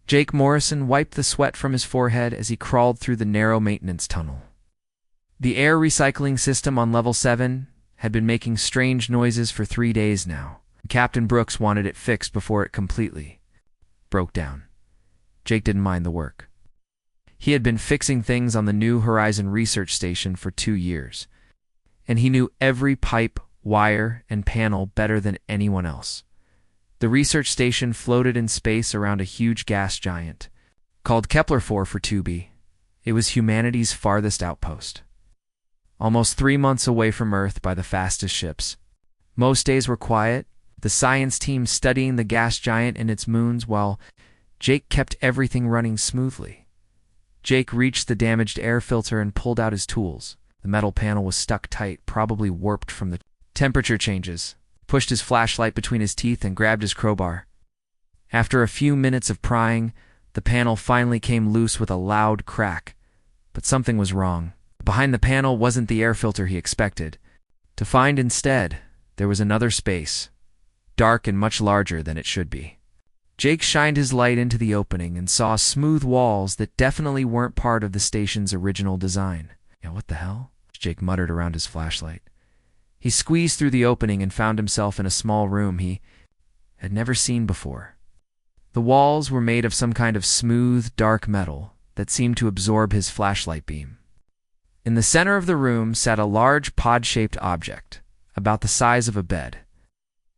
Jake Morrison wiped the sweat from his forehead as he crawled through the narrow maintenance tunnel. The air recycling system on level 7 had been making strange noises for 3 days now. Captain Brooks wanted it fixed before it completely broke down. Jake didn't mind the work. He had been fixing things on the New Horizon research station for 2 years, and he knew every pipe, wire, and panel better than anyone else. The research station floated in space around a huge gas giant, called Kepler-4 for 2b. It was humanity's farthest outpost. Almost 3 months away from Earth by the fastest ships. Most days were quiet, the science team studying the gas giant and its moons while Jake kept everything running smoothly. Jake reached the damaged air filter and pulled out his tools. The metal panel was stuck tight, probably warped from the temperature changes. Pushed his flashlight between his teeth and grabbed his crowbar. After a few minutes of prying, the panel finally came loose with a loud crack. But something was wrong. Behind the panel wasn't the air filter he expected. To find instead, there was another space, dark and much larger than it should be. Jake shined his light into the opening and saw smooth walls that definitely weren't part of the station's original design. Yeah, what the hell? Jake muttered around his flashlight. He squeezed through the opening and found himself in a small room he had never seen before. The walls were made of some kind of smooth, dark metal that seemed to absorb his flashlight beam. In the center of the room sat a large pod-shaped object, about the size of a bed,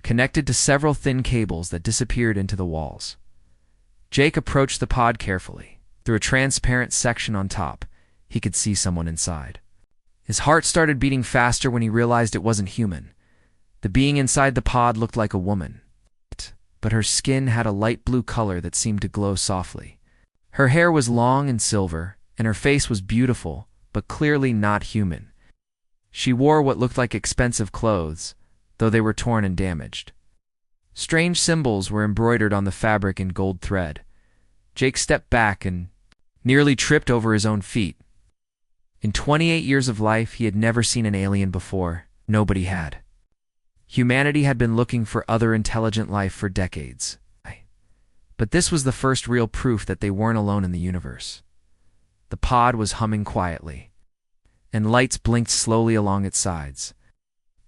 connected to several thin cables that disappeared into the walls. Jake approached the pod carefully. Through a transparent section on top, he could see someone inside. His heart started beating faster when he realized it wasn't human. The being inside the pod looked like a woman, but her skin had a light blue color that seemed to glow softly. Her hair was long and silver, and her face was beautiful, but clearly not human. She wore what looked like expensive clothes, though they were torn and damaged. Strange symbols were embroidered on the fabric in gold thread. Jake stepped back and nearly tripped over his own feet. In 28 years of life, he had never seen an alien before. Nobody had. Humanity had been looking for other intelligent life for decades. But this was the first real proof that they weren't alone in the universe. The pod was humming quietly, and lights blinked slowly along its sides.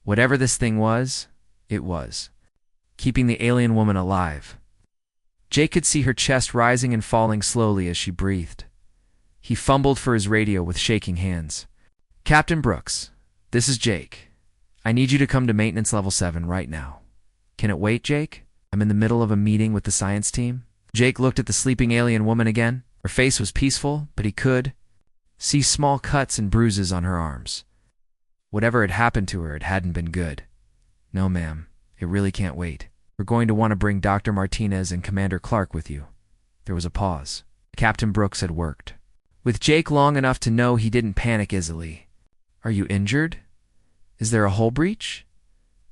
Whatever this thing was, it was keeping the alien woman alive. Jake could see her chest rising and falling slowly as she breathed. He fumbled for his radio with shaking hands. "Captain Brooks, this is Jake. I need you to come to maintenance level 7 right now." "Can it wait, Jake? I'm in the middle of a meeting with the science team." Jake looked at the sleeping alien woman again. Her face was peaceful, but he could see small cuts and bruises on her arms. Whatever had happened to her, it hadn't been good. "No, ma'am, it really can't wait. We're going to want to bring Dr. Martinez and Commander Clark with you." There was a pause. Captain Brooks had worked with Jake long enough to know he didn't panic easily. "Are you injured? Is there a hull breach?"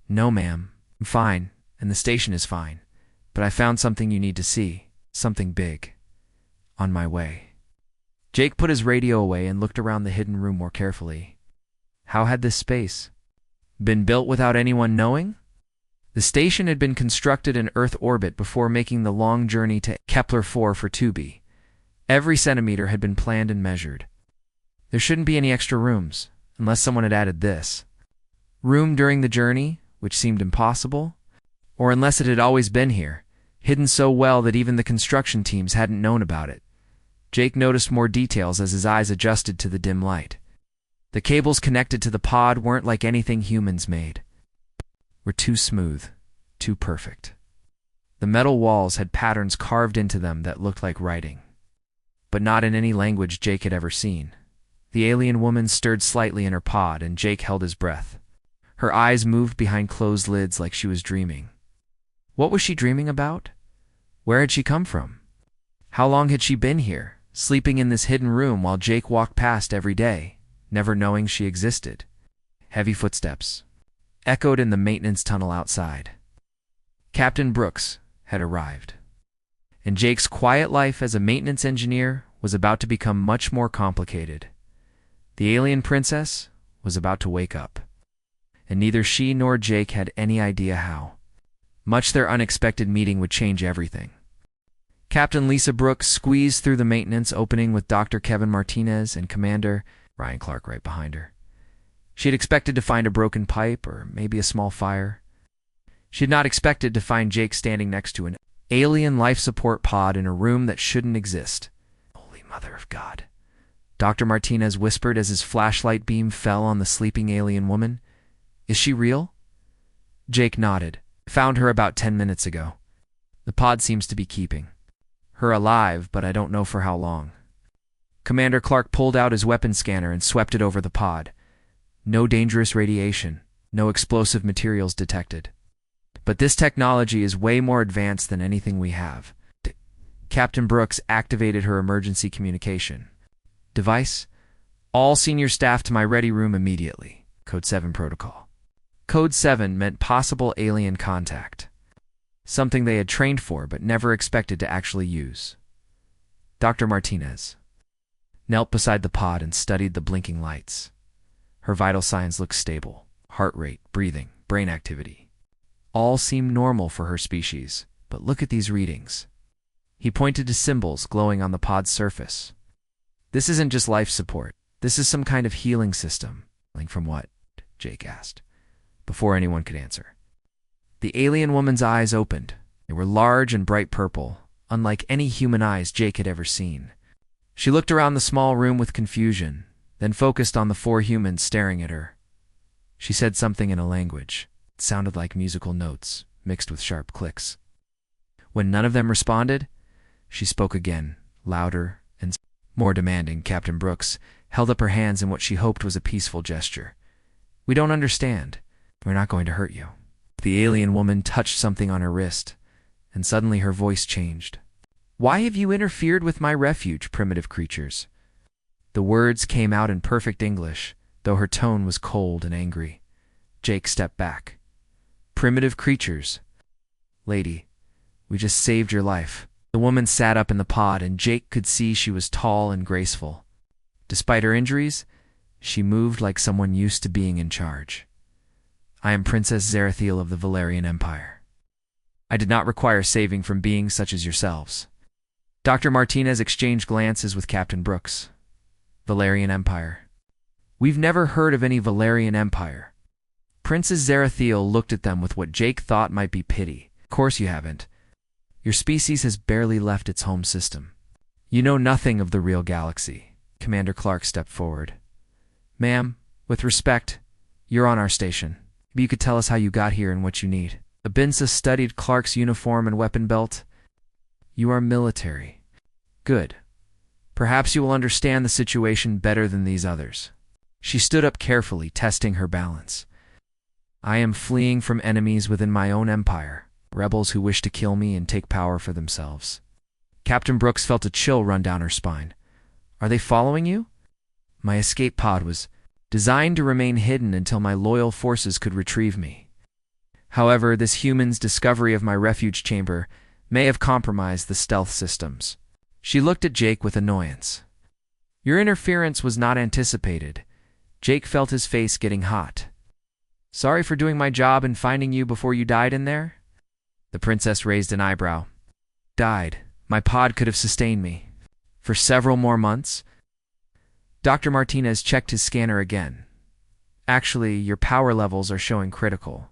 "No, ma'am. I'm fine, and the station is fine. But I found something you need to see. Something big. On my way." Jake put his radio away and looked around the hidden room more carefully. How had this space been built without anyone knowing? The station had been constructed in Earth orbit before making the long journey to Kepler-4 for 2b. Every centimeter had been planned and measured. There shouldn't be any extra rooms, unless someone had added this room during the journey, which seemed impossible, or unless it had always been here, hidden so well that even the construction teams hadn't known about it. Jake noticed more details as his eyes adjusted to the dim light. The cables connected to the pod weren't like anything humans made. Were too smooth, too perfect. The metal walls had patterns carved into them that looked like writing, but not in any language Jake had ever seen. The alien woman stirred slightly in her pod, and Jake held his breath. Her eyes moved behind closed lids like she was dreaming. What was she dreaming about? Where had she come from? How long had she been here, sleeping in this hidden room while Jake walked past every day, never knowing she existed? Heavy footsteps echoed in the maintenance tunnel outside. Captain Brooks had arrived, and Jake's quiet life as a maintenance engineer was about to become much more complicated. The alien princess was about to wake up, and neither she nor Jake had any idea how much their unexpected meeting would change everything. Captain Lisa Brooks squeezed through the maintenance opening with Dr. Kevin Martinez and Commander Ryan Clark right behind her. She had expected to find a broken pipe or maybe a small fire. She had not expected to find Jake standing next to an alien life support pod in a room that shouldn't exist. Holy Mother of God. Dr. Martinez whispered as his flashlight beam fell on the sleeping alien woman. Is she real? Jake nodded. Found her about 10 minutes ago. The pod seems to be keeping her alive, but I don't know for how long. Commander Clark pulled out his weapon scanner and swept it over the pod. No dangerous radiation, no explosive materials detected. But this technology is way more advanced than anything we have. Captain Brooks activated her emergency communication device. All senior staff to my ready room immediately. Code 7 protocol. Code 7 meant possible alien contact. Something they had trained for but never expected to actually use. Dr. Martinez knelt beside the pod and studied the blinking lights. Her vital signs looked stable. Heart rate, breathing, brain activity. All seemed normal for her species, but look at these readings. He pointed to symbols glowing on the pod's surface. This isn't just life support. This is some kind of healing system. From what? Jake asked, before anyone could answer. The alien woman's eyes opened. They were large and bright purple, unlike any human eyes Jake had ever seen. She looked around the small room with confusion, then focused on the 4 humans staring at her. She said something in a language. It sounded like musical notes, mixed with sharp clicks. When none of them responded, she spoke again, louder and more demanding. Captain Brooks held up her hands in what she hoped was a peaceful gesture. We don't understand. We're not going to hurt you. The alien woman touched something on her wrist, and suddenly her voice changed. Why have you interfered with my refuge, primitive creatures? The words came out in perfect English, though her tone was cold and angry. Jake stepped back. Primitive creatures. Lady, we just saved your life. The woman sat up in the pod, and Jake could see she was tall and graceful. Despite her injuries, she moved like someone used to being in charge. I am Princess Zarathiel of the Valerian Empire. I did not require saving from beings such as yourselves. Dr. Martinez exchanged glances with Captain Brooks. Valerian Empire. We've never heard of any Valerian Empire. Princess Zarathiel looked at them with what Jake thought might be pity. Of course you haven't. Your species has barely left its home system. You know nothing of the real galaxy. Commander Clark stepped forward. Ma'am, with respect, you're on our station. Maybe you could tell us how you got here and what you need. Abinsa studied Clark's uniform and weapon belt. You are military. Good. Perhaps you will understand the situation better than these others. She stood up carefully, testing her balance. I am fleeing from enemies within my own empire, rebels who wish to kill me and take power for themselves. Captain Brooks felt a chill run down her spine. Are they following you? My escape pod was designed to remain hidden until my loyal forces could retrieve me. However, this human's discovery of my refuge chamber may have compromised the stealth systems. She looked at Jake with annoyance. Your interference was not anticipated. Jake felt his face getting hot. Sorry for doing my job and finding you before you died in there? The princess raised an eyebrow. Died. My pod could have sustained me. For several more months? Dr. Martinez checked his scanner again. Actually, your power levels are showing critical.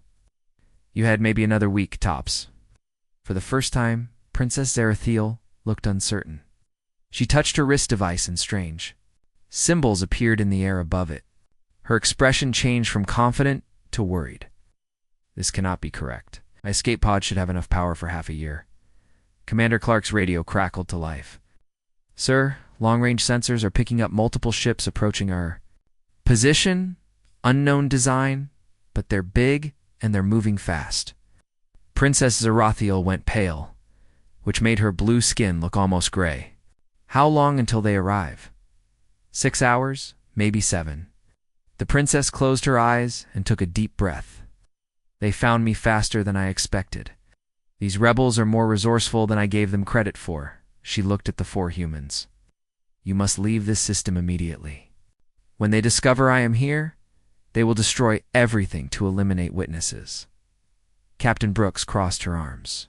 You had maybe another week, tops. For the first time, Princess Zarathiel looked uncertain. She touched her wrist device and strange. Symbols appeared in the air above it. Her expression changed from confident to worried. This cannot be correct. My escape pod should have enough power for half a year. Commander Clark's radio crackled to life. Sir, long-range sensors are picking up multiple ships approaching our position. Unknown design, but they're big and they're moving fast. Princess Zarathiel went pale, which made her blue skin look almost gray. How long until they arrive? 6 hours, maybe 7. The princess closed her eyes and took a deep breath. They found me faster than I expected. These rebels are more resourceful than I gave them credit for. She looked at the 4 humans. You must leave this system immediately. When they discover I am here, they will destroy everything to eliminate witnesses. Captain Brooks crossed her arms.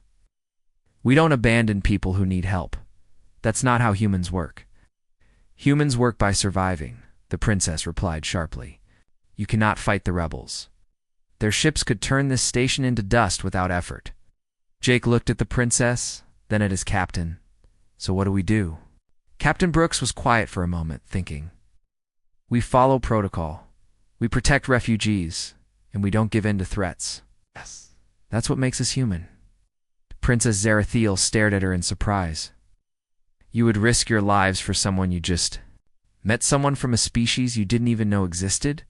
We don't abandon people who need help. That's not how humans work. Humans work by surviving, the princess replied sharply. You cannot fight the rebels. Their ships could turn this station into dust without effort. Jake looked at the princess, then at his captain. So what do we do? Captain Brooks was quiet for a moment, thinking. We follow protocol. We protect refugees, and we don't give in to threats. Yes. That's what makes us human. Princess Zarathiel stared at her in surprise. You would risk your lives for someone you just met, someone from a species you didn't even know existed?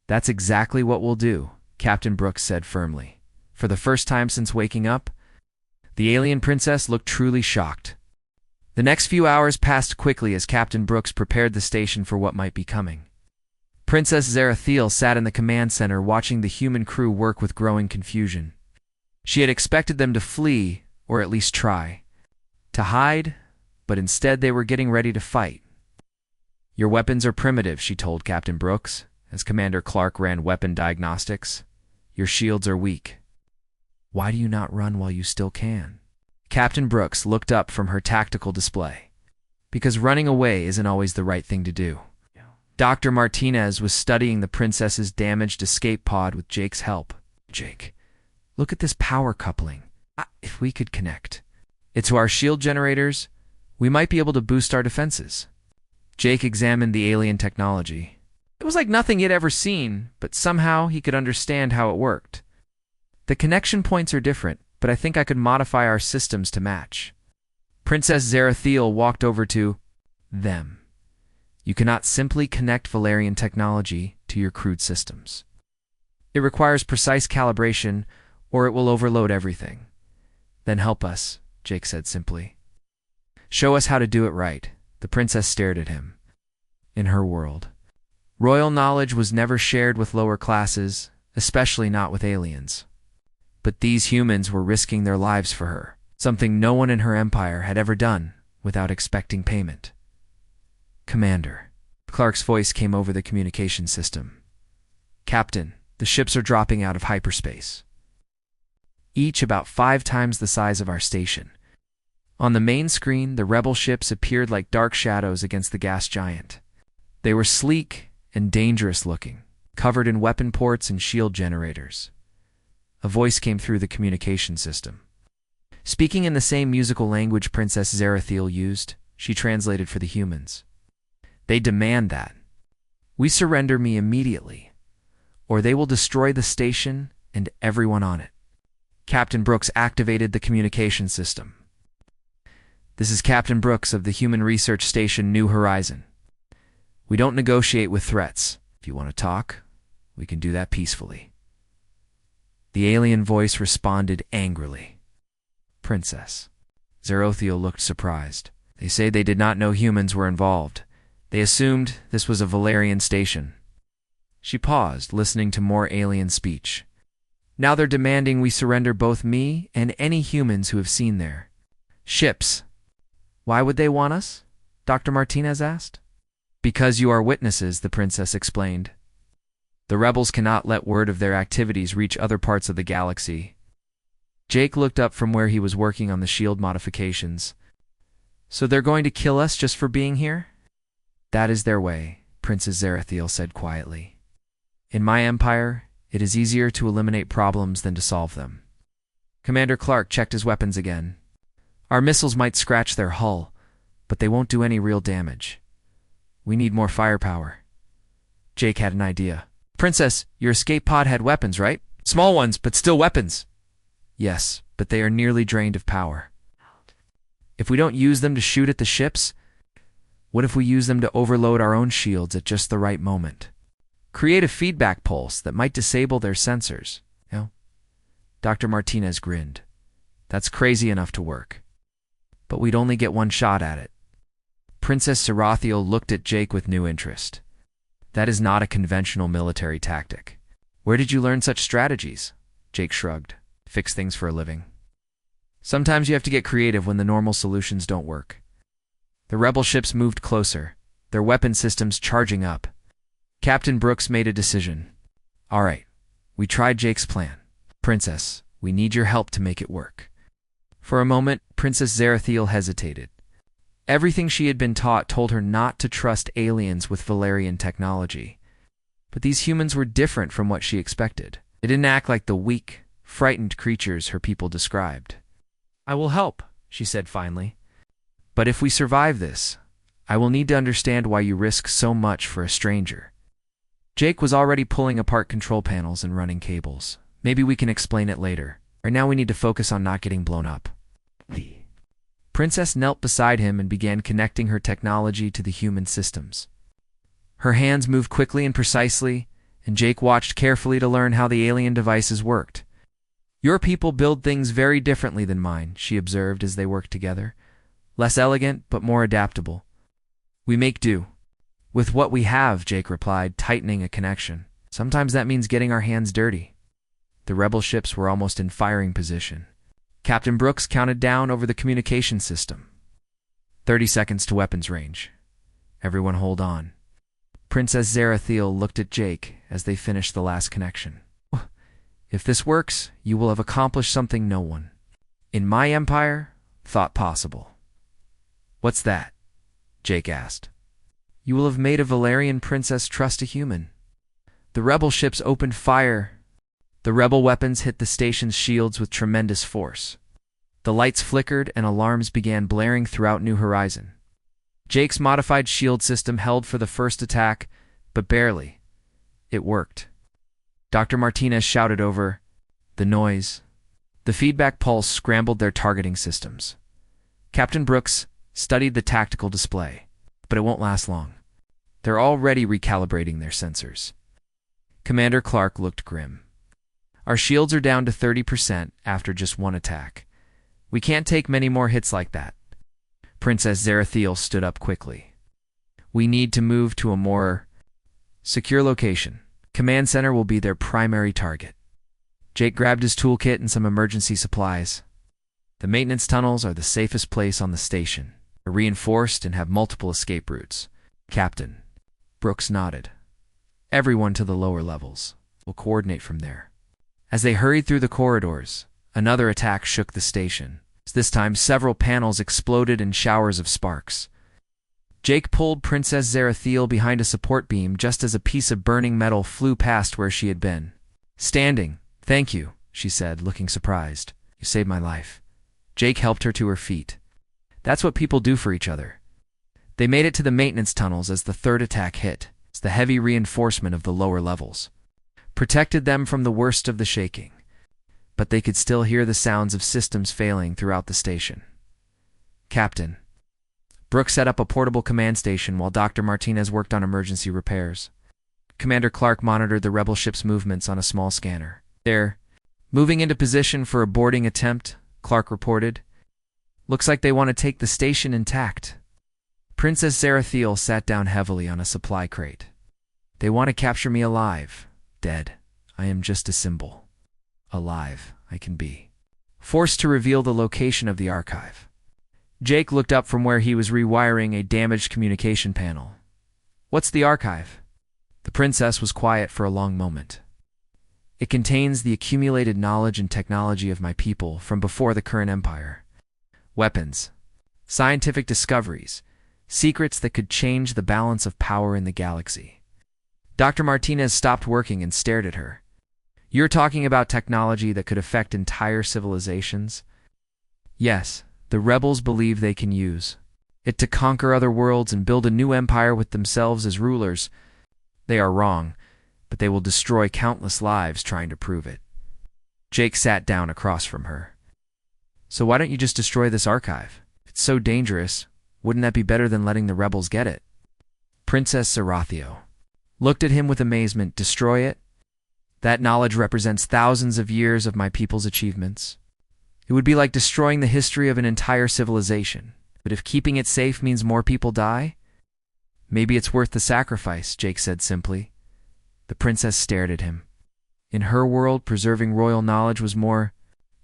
That's exactly what we'll do, Captain Brooks said firmly. For the first time since waking up, the alien princess looked truly shocked. The next few hours passed quickly as Captain Brooks prepared the station for what might be coming. Princess Zarathiel sat in the command center watching the human crew work with growing confusion. She had expected them to flee, or at least try to hide, but instead they were getting ready to fight. Your weapons are primitive, she told Captain Brooks, as Commander Clark ran weapon diagnostics. Your shields are weak. Why do you not run while you still can? Captain Brooks looked up from her tactical display. Because running away isn't always the right thing to do. Dr. Martinez was studying the princess's damaged escape pod with Jake's help. Jake, look at this power coupling. If we could connect it to our shield generators, we might be able to boost our defenses. Jake examined the alien technology. It was like nothing he had ever seen, but somehow he could understand how it worked. The connection points are different, but I think I could modify our systems to match. Princess Zarathiel walked over to them. You cannot simply connect Valerian technology to your crude systems. It requires precise calibration, or it will overload everything. Then help us, Jake said simply. Show us how to do it right. The princess stared at him. In her world, royal knowledge was never shared with lower classes, especially not with aliens. But these humans were risking their lives for her, something no one in her empire had ever done without expecting payment. Commander. Clark's voice came over the communication system. Captain, the ships are dropping out of hyperspace. Each about 5 times the size of our station. On the main screen, the rebel ships appeared like dark shadows against the gas giant. They were sleek and dangerous looking, covered in weapon ports and shield generators. A voice came through the communication system. Speaking in the same musical language Princess Zarathiel used, she translated for the humans. They demand that we surrender me immediately, or they will destroy the station and everyone on it. Captain Brooks activated the communication system. This is Captain Brooks of the Human Research Station New Horizon. We don't negotiate with threats. If you want to talk, we can do that peacefully. The alien voice responded angrily. Princess. Zarathiel looked surprised. They say they did not know humans were involved. They assumed this was a Valerian station. She paused, listening to more alien speech. Now they're demanding we surrender both me and any humans who have seen their ships. Why would they want us? Dr. Martinez asked. Because you are witnesses, the princess explained. The rebels cannot let word of their activities reach other parts of the galaxy. Jake looked up from where he was working on the shield modifications. So they're going to kill us just for being here? That is their way, Princess Zarathiel said quietly. In my empire, it is easier to eliminate problems than to solve them. Commander Clark checked his weapons again. Our missiles might scratch their hull, but they won't do any real damage. We need more firepower. Jake had an idea. Princess, your escape pod had weapons, right? Small ones, but still weapons. Yes, but they are nearly drained of power. If we don't use them to shoot at the ships, what if we use them to overload our own shields at just the right moment? Create a feedback pulse that might disable their sensors. Dr. Martinez grinned. That's crazy enough to work. But we'd only get one shot at it. Princess Zarathiel looked at Jake with new interest. That is not a conventional military tactic. Where did you learn such strategies? Jake shrugged. Fix things for a living. Sometimes you have to get creative when the normal solutions don't work. The rebel ships moved closer, their weapon systems charging up. Captain Brooks made a decision. All right, we tried Jake's plan. Princess, we need your help to make it work. For a moment, Princess Zarathiel hesitated. Everything she had been taught told her not to trust aliens with Valerian technology. But these humans were different from what she expected. They didn't act like the weak, frightened creatures her people described. "I will help," she said finally. "But if we survive this, I will need to understand why you risk so much for a stranger." Jake was already pulling apart control panels and running cables. "Maybe we can explain it later. Right now we need to focus on not getting blown up." The princess knelt beside him and began connecting her technology to the human systems. Her hands moved quickly and precisely, and Jake watched carefully to learn how the alien devices worked. "Your people build things very differently than mine," she observed as they worked together. "Less elegant, but more adaptable. We make do with what we have," Jake replied, tightening a connection. "Sometimes that means getting our hands dirty." The rebel ships were almost in firing position. Captain Brooks counted down over the communication system. 30 seconds to weapons range. "Everyone hold on." Princess Zarathiel looked at Jake as they finished the last connection. "If this works, you will have accomplished something no one in my empire thought possible." "What's that?" Jake asked. "You will have made a Valerian princess trust a human." The rebel ships opened fire. The rebel weapons hit the station's shields with tremendous force. The lights flickered and alarms began blaring throughout New Horizon. Jake's modified shield system held for the first attack, but barely. It worked. Dr. Martinez shouted over the noise. The feedback pulse scrambled their targeting systems. Captain Brooks studied the tactical display, but it won't last long. They're already recalibrating their sensors. Commander Clark looked grim. "Our shields are down to 30% after just one attack. We can't take many more hits like that." Princess Zarathiel stood up quickly. "We need to move to a more secure location. Command center will be their primary target." Jake grabbed his toolkit and some emergency supplies. "The maintenance tunnels are the safest place on the station. They're reinforced and have multiple escape routes." Captain Brooks nodded. "Everyone to the lower levels. We'll coordinate from there." As they hurried through the corridors, another attack shook the station. This time, several panels exploded in showers of sparks. Jake pulled Princess Zarathiel behind a support beam just as a piece of burning metal flew past where she had been. "Standing. Thank you," she said, looking surprised. "You saved my life." Jake helped her to her feet. That's what people do for each other. They made it to the maintenance tunnels as the third attack hit. It's the heavy reinforcement of the lower levels protected them from the worst of the shaking, but they could still hear the sounds of systems failing throughout the station. Captain Brooks set up a portable command station while Dr. Martinez worked on emergency repairs. Commander Clark monitored the rebel ship's movements on a small scanner. "They're moving into position for a boarding attempt," Clark reported. "Looks like they want to take the station intact." Princess Zarathiel sat down heavily on a supply crate. "They want to capture me alive. Dead, I am just a symbol. Alive, I can be." Forced to reveal the location of the archive. Jake looked up from where he was rewiring a damaged communication panel. "What's the archive?" The princess was quiet for a long moment. "It contains the accumulated knowledge and technology of my people from before the current empire. Weapons, scientific discoveries, secrets that could change the balance of power in the galaxy." Dr. Martinez stopped working and stared at her. "You're talking about technology that could affect entire civilizations?" "Yes, the rebels believe they can use it to conquer other worlds and build a new empire with themselves as rulers. They are wrong, but they will destroy countless lives trying to prove it." Jake sat down across from her. "So why don't you just destroy this archive? It's so dangerous. Wouldn't that be better than letting the rebels get it?" Princess Zarathiel looked at him with amazement. "Destroy it? That knowledge represents thousands of years of my people's achievements. It would be like destroying the history of an entire civilization. But if keeping it safe means more people die, maybe it's worth the sacrifice," Jake said simply. The princess stared at him. In her world, preserving royal knowledge was more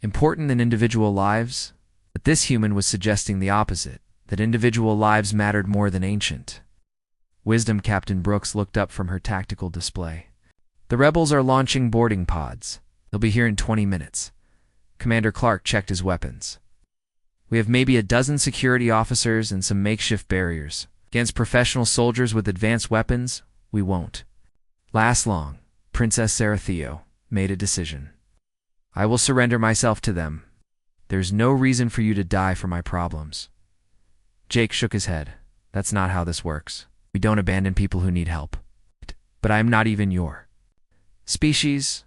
important than individual lives. But this human was suggesting the opposite, that individual lives mattered more than ancient wisdom. Captain Brooks looked up from her tactical display. "The rebels are launching boarding pods. They'll be here in 20 minutes. Commander Clark checked his weapons. We have maybe a dozen security officers and some makeshift barriers. Against professional soldiers with advanced weapons, we won't last long. Princess Zerathio made a decision. I will surrender myself to them. There's no reason for you to die for my problems. Jake shook his head. That's not how this works. We don't abandon people who need help. But I'm not even your species.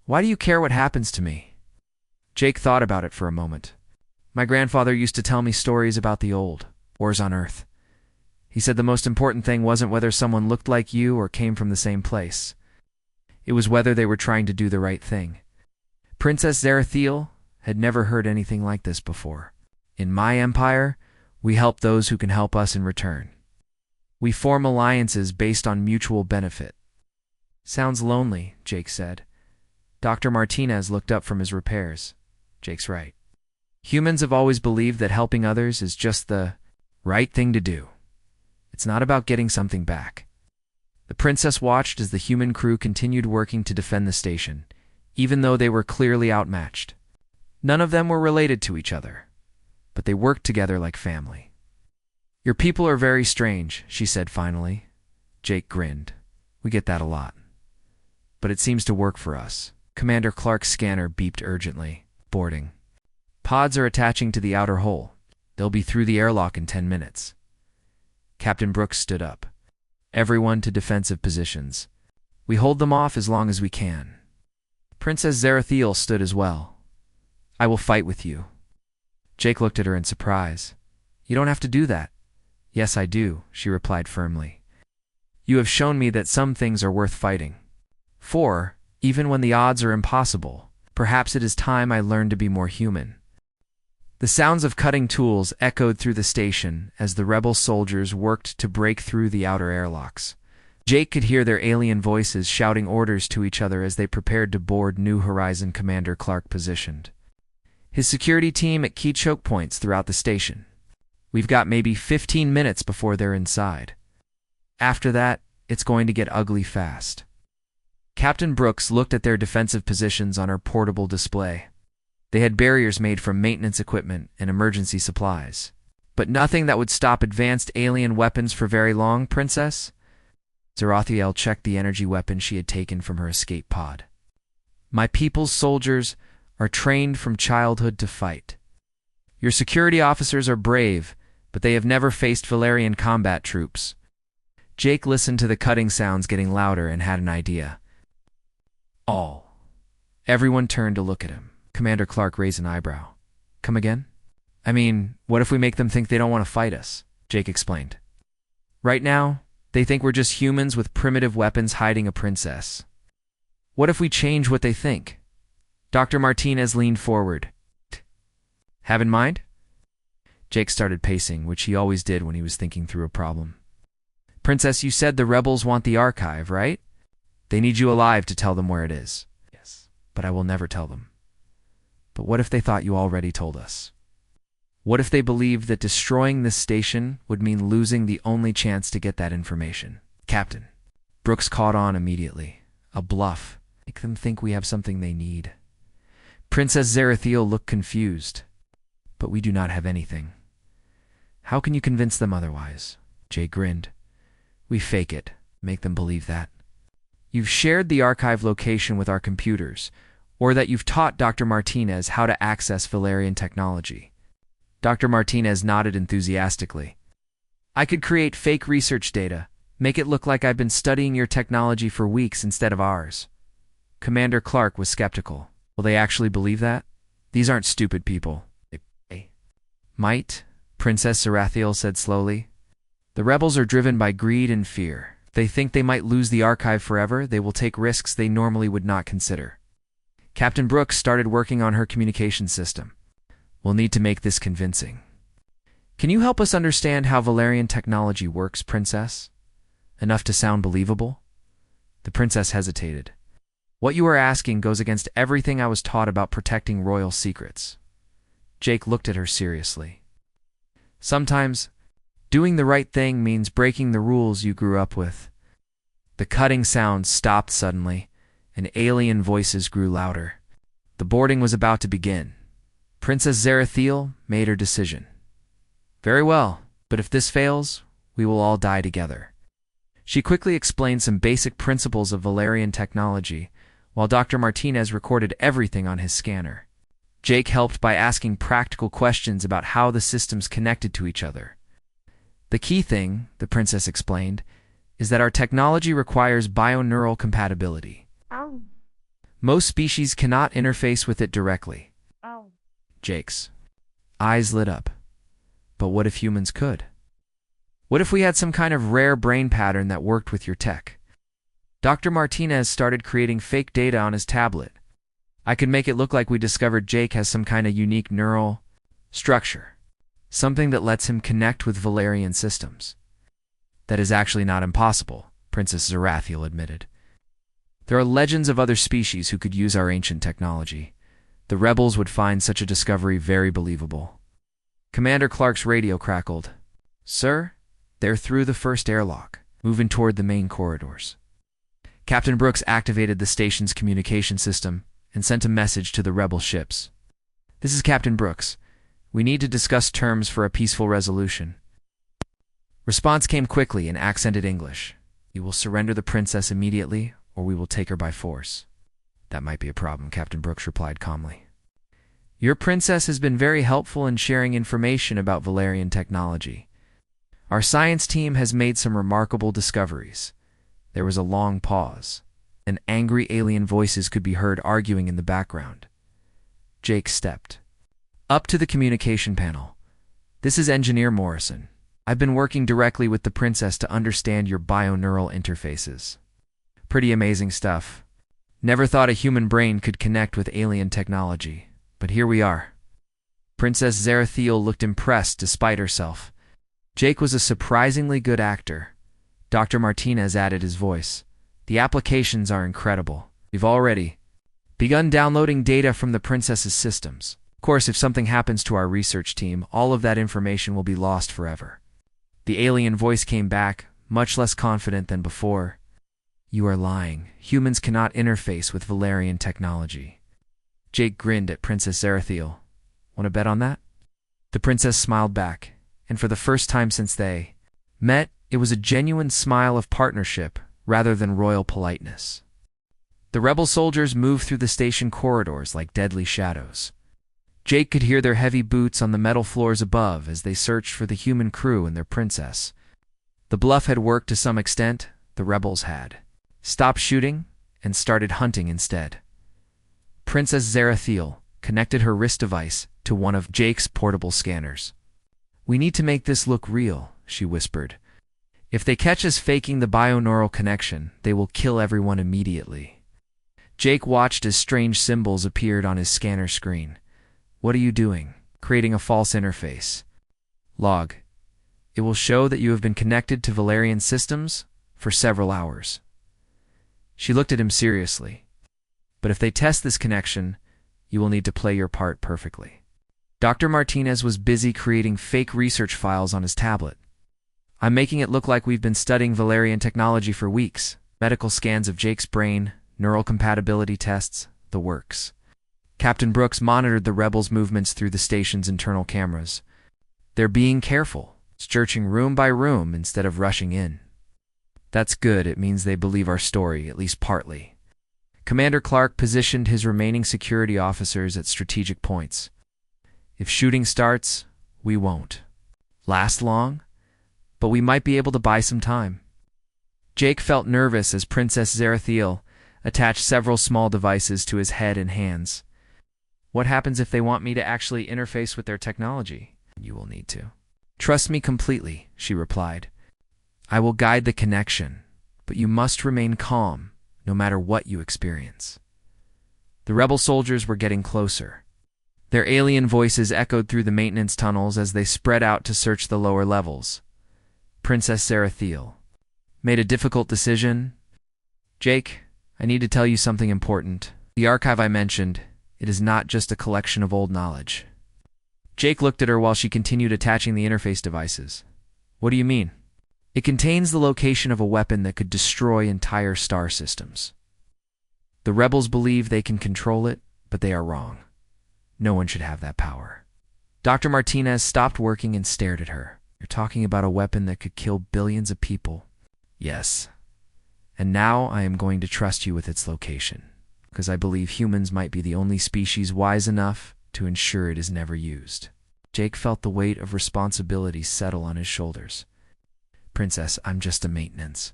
Why do you care what happens to me? Jake thought about it for a moment. My grandfather used to tell me stories about the old wars on Earth. He said the most important thing wasn't whether someone looked like you or came from the same place. It was whether they were trying to do the right thing. Princess Zerathil had never heard anything like this before. In my empire, we help those who can help us in return. We form alliances based on mutual benefit. Sounds lonely, Jake said. Dr. Martinez looked up from his repairs. Jake's right. Humans have always believed that helping others is just the right thing to do. It's not about getting something back. The princess watched as the human crew continued working to defend the station, even though they were clearly outmatched. None of them were related to each other, but they worked together like family. Your people are very strange, she said finally. Jake grinned. We get that a lot. But it seems to work for us. Commander Clark's scanner beeped urgently. Boarding. Pods are attaching to the outer hull. They'll be through the airlock in 10 minutes. Captain Brooks stood up. Everyone to defensive positions. We hold them off as long as we can. Princess Zerathil stood as well. I will fight with you. Jake looked at her in surprise. You don't have to do that. Yes, I do, she replied firmly. You have shown me that some things are worth fighting for, even when the odds are impossible. Perhaps it is time I learned to be more human. The sounds of cutting tools echoed through the station as the rebel soldiers worked to break through the outer airlocks. Jake could hear their alien voices shouting orders to each other as they prepared to board New Horizon Commander Clark positioned his security team at key choke points throughout the station. We've got maybe 15 minutes before they're inside. After that, it's going to get ugly fast. Captain Brooks looked at their defensive positions on her portable display. They had barriers made from maintenance equipment and emergency supplies. But nothing that would stop advanced alien weapons for very long, Princess? Zerathil checked the energy weapon she had taken from her escape pod. My people's soldiers are trained from childhood to fight. Your security officers are brave, but they have never faced Valerian combat troops. Jake listened to the cutting sounds getting louder and had an idea. Everyone turned to look at him. Commander Clark raised an eyebrow. Come again? I mean, what if we make them think they don't want to fight us? Jake explained. Right now, they think we're just humans with primitive weapons hiding a princess. What if we change what they think? Dr. Martinez leaned forward. Have in mind? Jake started pacing, which he always did when he was thinking through a problem. Princess, you said the rebels want the archive, right? They need you alive to tell them where it is. Yes, but I will never tell them. But what if they thought you already told us? What if they believed that destroying this station would mean losing the only chance to get that information? Captain. Brooks caught on immediately. A bluff. Make them think we have something they need. Princess Zerathil looked confused. But we do not have anything. How can you convince them otherwise? Jay grinned. We fake it. Make them believe that. You've shared the archive location with our computers, or that you've taught Dr. Martinez how to access Valerian technology. Dr. Martinez nodded enthusiastically. I could create fake research data, make it look like I've been studying your technology for weeks instead of ours. Commander Clark was skeptical. Will they actually believe that? These aren't stupid people. They might, Princess Zerathil said slowly. The rebels are driven by greed and fear. If they think they might lose the archive forever, they will take risks they normally would not consider. Captain Brooks started working on her communication system. We'll need to make this convincing. Can you help us understand how Valerian technology works, Princess? Enough to sound believable? The princess hesitated. What you are asking goes against everything I was taught about protecting royal secrets. Jake looked at her seriously. Sometimes, doing the right thing means breaking the rules you grew up with. The cutting sounds stopped suddenly, and alien voices grew louder. The boarding was about to begin. Princess Zarathiel made her decision. Very well, but if this fails, we will all die together. She quickly explained some basic principles of Valerian technology, while Dr. Martinez recorded everything on his scanner. Jake helped by asking practical questions about how the systems connected to each other. The key thing, the princess explained, is that our technology requires bioneural compatibility. Oh. Most species cannot interface with it directly. Oh. Jake's eyes lit up. But what if humans could? What if we had some kind of rare brain pattern that worked with your tech? Dr. Martinez started creating fake data on his tablet. I could make it look like we discovered Jake has some kind of unique neural structure, something that lets him connect with Valerian systems. That is actually not impossible, Princess Zarathiel admitted. There are legends of other species who could use our ancient technology. The rebels would find such a discovery very believable. Commander Clark's radio crackled. Sir, they're through the first airlock, moving toward the main corridors. Captain Brooks activated the station's communication system and sent a message to the rebel ships. This is Captain Brooks. We need to discuss terms for a peaceful resolution. Response came quickly in accented English. You will surrender the princess immediately, or we will take her by force. That might be a problem, Captain Brooks replied calmly. Your princess has been very helpful in sharing information about Valerian technology. Our science team has made some remarkable discoveries. There was a long pause, and angry alien voices could be heard arguing in the background. Jake stepped up to the communication panel. This is Engineer Morrison. I've been working directly with the princess to understand your bioneural interfaces. Pretty amazing stuff. Never thought a human brain could connect with alien technology, but here we are. Princess Zarathiel looked impressed despite herself. Jake was a surprisingly good actor. Dr. Martinez added his voice. The applications are incredible. We've already begun downloading data from the princess's systems. Of course, if something happens to our research team, all of that information will be lost forever. The alien voice came back, much less confident than before. You are lying. Humans cannot interface with Valerian technology. Jake grinned at Princess Zarathiel. Want to bet on that? The princess smiled back, and for the first time since they met, it was a genuine smile of partnership rather than royal politeness. The rebel soldiers moved through the station corridors like deadly shadows. Jake could hear their heavy boots on the metal floors above as they searched for the human crew and their princess. The bluff had worked to some extent. The rebels had stopped shooting and started hunting instead. Princess Zarathiel connected her wrist device to one of Jake's portable scanners. We need to make this look real, she whispered. If they catch us faking the bioneural connection, they will kill everyone immediately. Jake watched as strange symbols appeared on his scanner screen. What are you doing? Creating a false interface. Log. It will show that you have been connected to Valerian systems for several hours. She looked at him seriously. But if they test this connection, you will need to play your part perfectly. Dr. Martinez was busy creating fake research files on his tablet. I'm making it look like we've been studying Valerian technology for weeks. Medical scans of Jake's brain, neural compatibility tests, the works. Captain Brooks monitored the rebels' movements through the station's internal cameras. They're being careful, searching room by room instead of rushing in. That's good. It means they believe our story, at least partly. Commander Clark positioned his remaining security officers at strategic points. If shooting starts, we won't last long, but we might be able to buy some time. Jake felt nervous as Princess Zarathiel attached several small devices to his head and hands. What happens if they want me to actually interface with their technology? You will need to. Trust me completely, she replied. I will guide the connection, but you must remain calm, no matter what you experience. The rebel soldiers were getting closer. Their alien voices echoed through the maintenance tunnels as they spread out to search the lower levels. Princess Zarathiel made a difficult decision. Jake, I need to tell you something important. The archive I mentioned, it is not just a collection of old knowledge. Jake looked at her while she continued attaching the interface devices. What do you mean? It contains the location of a weapon that could destroy entire star systems. The rebels believe they can control it, but they are wrong. No one should have that power. Dr. Martinez stopped working and stared at her. You're talking about a weapon that could kill billions of people. Yes. And now I am going to trust you with its location, because I believe humans might be the only species wise enough to ensure it is never used. Jake felt the weight of responsibility settle on his shoulders. Princess, I'm just a maintenance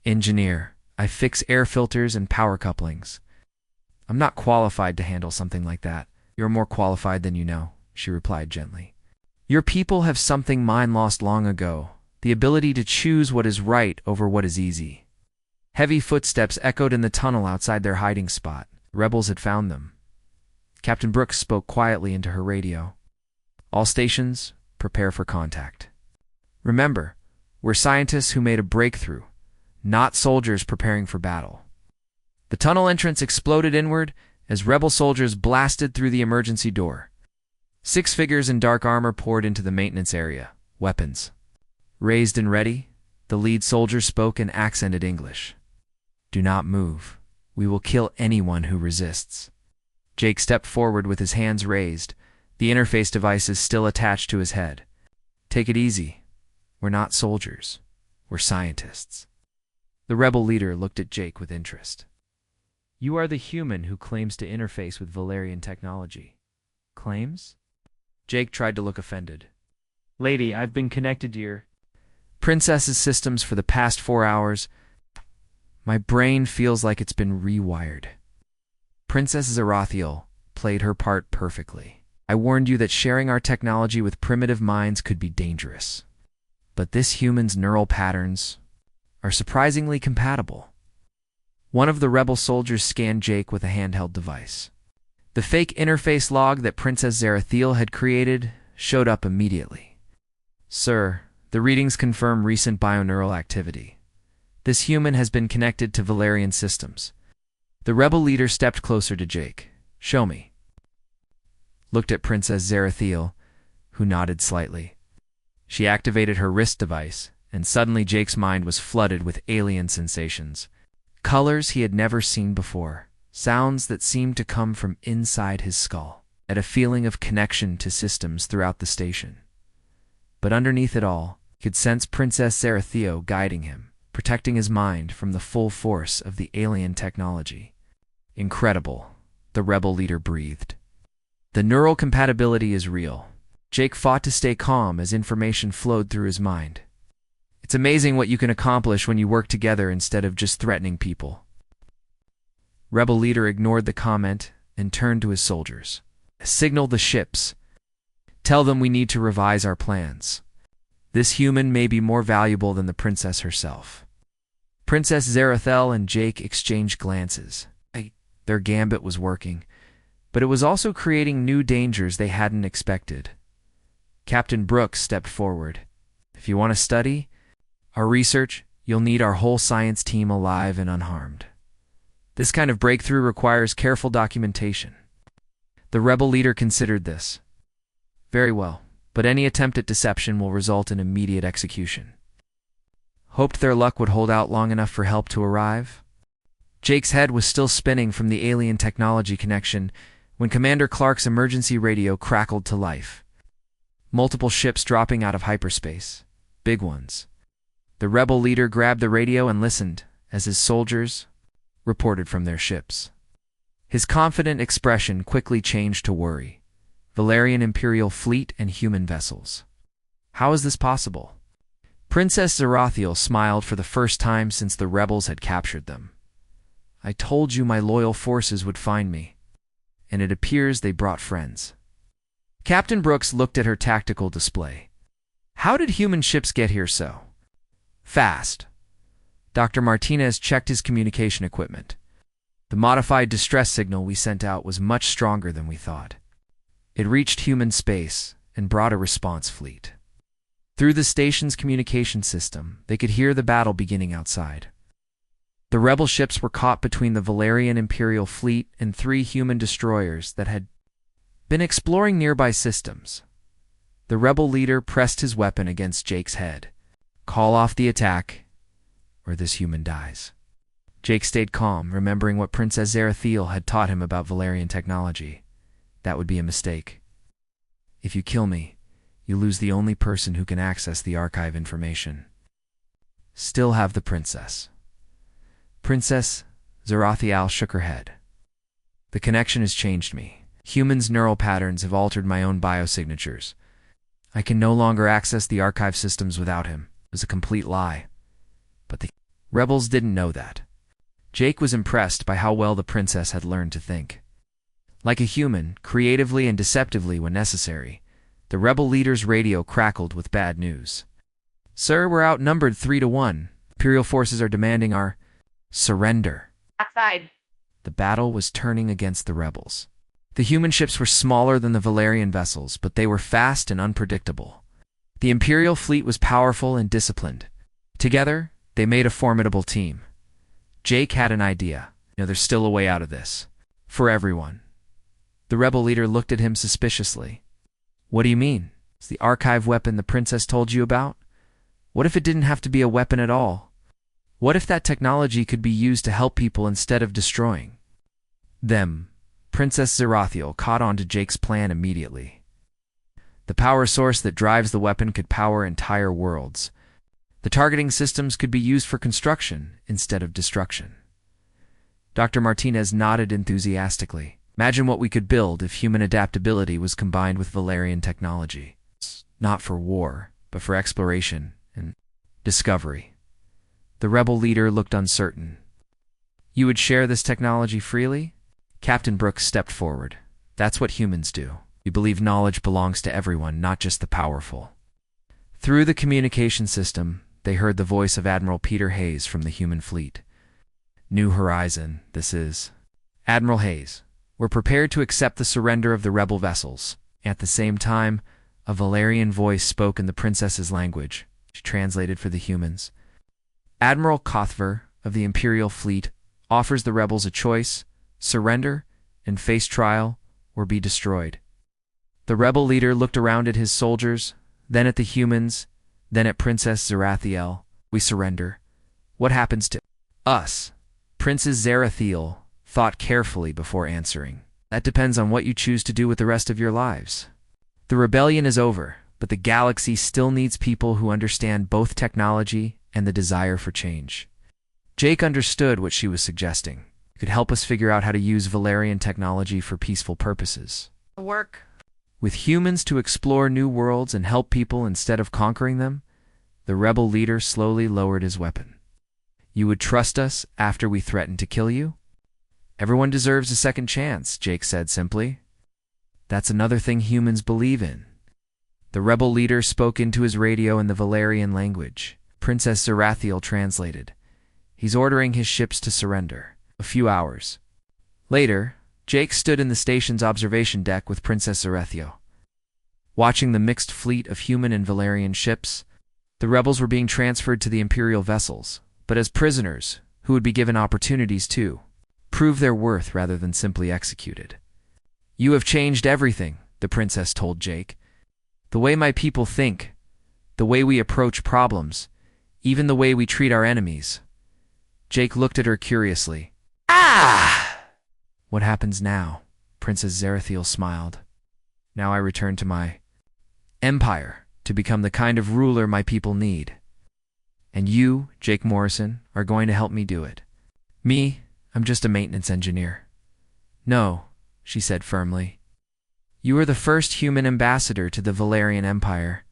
engineer. I fix air filters and power couplings. I'm not qualified to handle something like that. You're more qualified than you know, she replied gently. Your people have something mine lost long ago, the ability to choose what is right over what is easy. Heavy footsteps echoed in the tunnel outside their hiding spot. The rebels had found them. Captain Brooks spoke quietly into her radio. All stations, prepare for contact. Remember, we're scientists who made a breakthrough, not soldiers preparing for battle. The tunnel entrance exploded inward as rebel soldiers blasted through the emergency door. 6 figures in dark armor poured into the maintenance area, weapons raised and ready. The lead soldier spoke in accented English. Do not move. We will kill anyone who resists. Jake stepped forward with his hands raised, the interface devices still attached to his head. Take it easy. We're not soldiers. We're scientists. The rebel leader looked at Jake with interest. You are the human who claims to interface with Valerian technology. Claims? Jake tried to look offended. Lady, I've been connected to your princess's systems for the past 4 hours. My brain feels like it's been rewired. Princess Zerathiel played her part perfectly. I warned you that sharing our technology with primitive minds could be dangerous. But this human's neural patterns are surprisingly compatible. One of the rebel soldiers scanned Jake with a handheld device. The fake interface log that Princess Zerathiel had created showed up immediately. Sir, the readings confirm recent bioneural activity. This human has been connected to Valerian systems. The rebel leader stepped closer to Jake. Show me. Looked at Princess Zerathiel, who nodded slightly. She activated her wrist device, and suddenly Jake's mind was flooded with alien sensations. Colors he had never seen before, sounds that seemed to come from inside his skull, and a feeling of connection to systems throughout the station. But underneath it all, he could sense Princess Zerathiel guiding him, protecting his mind from the full force of the alien technology. Incredible, the rebel leader breathed. The neural compatibility is real. Jake fought to stay calm as information flowed through his mind. It's amazing what you can accomplish when you work together instead of just threatening people. Rebel leader ignored the comment and turned to his soldiers. Signal the ships. Tell them we need to revise our plans. This human may be more valuable than the princess herself. Princess Zerathiel and Jake exchanged glances. Their gambit was working, but it was also creating new dangers they hadn't expected. Captain Brooks stepped forward. If you want to study our research, you'll need our whole science team alive and unharmed. This kind of breakthrough requires careful documentation. The rebel leader considered this. Very well, but any attempt at deception will result in immediate execution. Hoped their luck would hold out long enough for help to arrive? Jake's head was still spinning from the alien technology connection when Commander Clark's emergency radio crackled to life. Multiple ships dropping out of hyperspace. Big ones. The rebel leader grabbed the radio and listened as his soldiers reported from their ships. His confident expression quickly changed to worry. Valerian Imperial fleet and human vessels. How is this possible? Princess Zerathiel smiled for the first time since the rebels had captured them. I told you my loyal forces would find me, and it appears they brought friends. Captain Brooks looked at her tactical display. How did human ships get here so fast? Dr. Martinez checked his communication equipment. The modified distress signal we sent out was much stronger than we thought. It reached human space and brought a response fleet. Through the station's communication system, they could hear the battle beginning outside. The rebel ships were caught between the Valerian Imperial fleet and 3 human destroyers that had been exploring nearby systems. The rebel leader pressed his weapon against Jake's head. Call off the attack, or this human dies. Jake stayed calm, remembering what Princess Zerathiel had taught him about Valerian technology. That would be a mistake. If you kill me, you lose the only person who can access the archive information. Still have the princess. Princess Zarathiel shook her head. The connection has changed me. Humans' neural patterns have altered my own biosignatures. I can no longer access the archive systems without him. It was a complete lie. But the rebels didn't know that. Jake was impressed by how well the princess had learned to think. Like a human, creatively and deceptively when necessary, the rebel leader's radio crackled with bad news. Sir, we're outnumbered 3-1. Imperial forces are demanding our surrender. Outside. The battle was turning against the rebels. The human ships were smaller than the Valerian vessels, but they were fast and unpredictable. The Imperial fleet was powerful and disciplined. Together, they made a formidable team. Jake had an idea. There's still a way out of this. For everyone. The rebel leader looked at him suspiciously. What do you mean? Is the archive weapon the princess told you about? What if it didn't have to be a weapon at all? What if that technology could be used to help people instead of destroying them? Princess Zarathiel caught on to Jake's plan immediately. The power source that drives the weapon could power entire worlds. The targeting systems could be used for construction instead of destruction. Dr. Martinez nodded enthusiastically. Imagine what we could build if human adaptability was combined with Valerian technology. Not for war, but for exploration and discovery. The rebel leader looked uncertain. You would share this technology freely? Captain Brooks stepped forward. That's what humans do. We believe knowledge belongs to everyone, not just the powerful. Through the communication system, they heard the voice of Admiral Peter Hayes from the human fleet. New Horizon, this is. Admiral Hayes, we're prepared to accept the surrender of the rebel vessels. At the same time, a Valerian voice spoke in the princess's language. She translated for the humans. Admiral Kothver of the Imperial fleet offers the rebels a choice: surrender and face trial, or be destroyed. The rebel leader looked around at his soldiers, then at the humans, then at Princess Zarathiel. We surrender. What happens to us? Princess Zarathiel thought carefully before answering. That depends on what you choose to do with the rest of your lives. The rebellion is over, but the galaxy still needs people who understand both technology and the desire for change. Jake understood what she was suggesting. It could help us figure out how to use Valerian technology for peaceful purposes. Work. With humans to explore new worlds and help people instead of conquering them, the rebel leader slowly lowered his weapon. You would trust us after we threatened to kill you? Everyone deserves a second chance, Jake said simply. That's another thing humans believe in. The rebel leader spoke into his radio in the Valerian language. Princess Zarathiel translated. He's ordering his ships to surrender. A few hours later, Jake stood in the station's observation deck with Princess Zarathiel. Watching the mixed fleet of human and Valerian ships, the rebels were being transferred to the Imperial vessels, but as prisoners, who would be given opportunities to prove their worth rather than simply executed. You have changed everything, the princess told Jake. The way my people think, the way we approach problems, even the way we treat our enemies. Jake looked at her curiously. Ah! What happens now? Princess Zarathiel smiled. Now I return to my empire to become the kind of ruler my people need. And you, Jake Morrison, are going to help me do it. Me, I'm just a maintenance engineer. No, she said firmly. You are the first human ambassador to the Valerian Empire.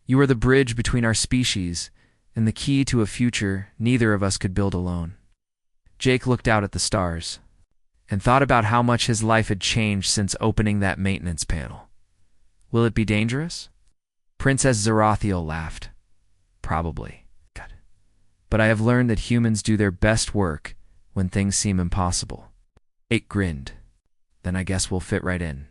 You are the bridge between our species and the key to a future neither of us could build alone. Jake looked out at the stars and thought about how much his life had changed since opening that maintenance panel. Will it be dangerous? Princess Zarathiel laughed. Probably. But I have learned that humans do their best work when things seem impossible. Jake grinned. Then I guess we'll fit right in.